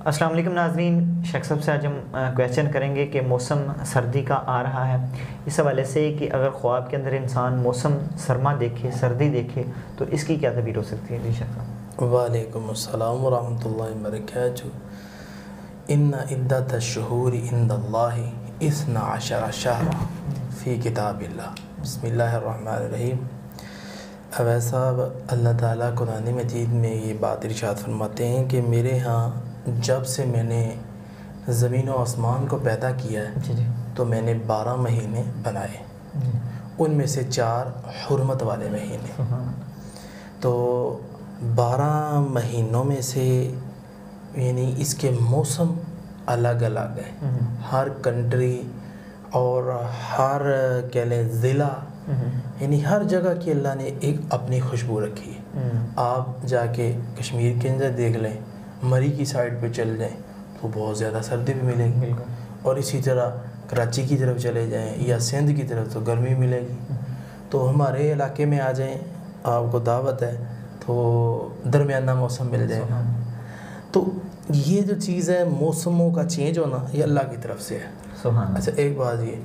السلام علیکم ناظرین، شیخ صاحب سے آج ہم کویشچن کریں گے کہ موسم سردی کا آ رہا ہے، اس حوالے سے کہ اگر خواب کے اندر انسان موسم سرما دیکھے، سردی دیکھے تو اس کی کیا تعبیر ہو سکتی ہے؟ جی شیخ صاحب۔ وعلیکم السلام ورحمۃ اللہ وبرکاتہ۔ ان عدۃ الشہور عند اللہ 12 شہرا فی کتاب اللہ۔ بسم اللہ الرحمن الرحیم۔ اویس صاحب، اللہ تعالیٰ قرآن مجید میں یہ بات ارشاد فرماتے ہیں کہ میرے ہاں جب سے میں نے زمین و آسمان کو پیدا کیا ہے تو میں نے 12 مہینے بنائے، ان میں سے 4 حرمت والے مہینے۔ تو 12 مہینوں میں سے یعنی اس کے موسم الگ الگ ہیں، ہر کنٹری اور ہر کہہ لیں ضلع، یعنی ہر جگہ کی اللہ نے ایک اپنی خوشبو رکھی ہے۔ آپ جا کے کشمیر کے اندر دیکھ لیں، مری کی سائڈ پہ چل جائیں تو بہت زیادہ سردی بھی ملے گی، اور اسی طرح کراچی کی طرف چلے جائیں یا سندھ کی طرف تو گرمی ملے گی۔ تو ہمارے علاقے میں آ جائیں، آپ کو دعوت ہے، تو درمیانہ موسم مل جائے گا۔ تو یہ جو چیز ہے موسموں کا چینج ہونا، یہ اللہ کی طرف سے ہے۔ اچھا، ایک بات یہ،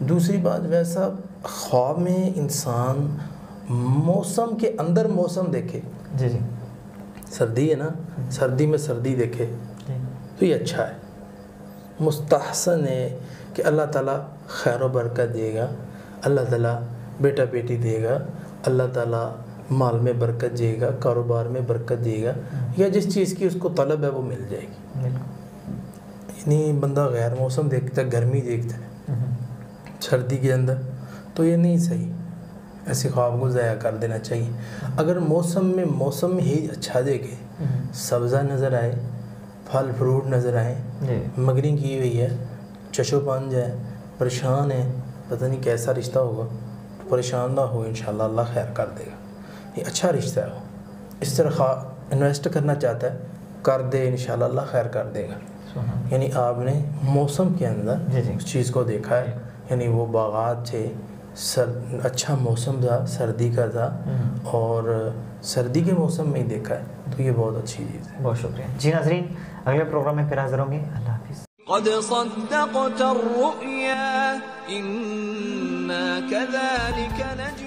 دوسری بات ویسا خواب میں انسان موسم کے اندر موسم دیکھے، جی سردی ہے نا، سردی میں سردی دیکھے تو یہ اچھا ہے، مستحسن ہے کہ اللہ تعالیٰ خیر و برکت دے گا، اللہ تعالیٰ بیٹا بیٹی دے گا، اللہ تعالیٰ مال میں برکت دے گا، کاروبار میں برکت دے گا، یا جس چیز کی اس کو طلب ہے وہ مل جائے گی۔ یعنی بندہ غیر موسم دیکھتا ہے، گرمی دیکھتا ہے سردی کے اندر، تو یہ نہیں صحیح، ایسے خواب کو ضائع کر دینا چاہیے۔ اگر موسم ہی اچھا دیکھے، سبزہ نظر آئے، پھل فروٹ نظر آئے، مگنی کی ہوئی ہے، چشو پان جائے، پریشان ہے، پتہ نہیں کیسا رشتہ ہوگا، پریشان نہ ہو، انشاءاللہ اللہ خیر کر دے گا۔ یہ اچھا رشتہ ہے، اس طرح انویسٹ کرنا چاہتا ہے، کر دے، انشاءاللہ اللہ خیر کر دے گا۔ یعنی آپ نے موسم کے اندر اس چیز کو دیکھا ہے، یعنی وہ باغات تھے، اچھا موسم تھا، سردی کا تھا، اور سردی کے موسم میں ہی دیکھا ہے، تو یہ بہت اچھی چیز ہے۔ بہت شکریہ جی ناظرین، اگلے پروگرام میں پھر حاضر ہوں گے۔ اللہ حافظ۔ قد صدقت الرؤيا إنا كذلك نجزي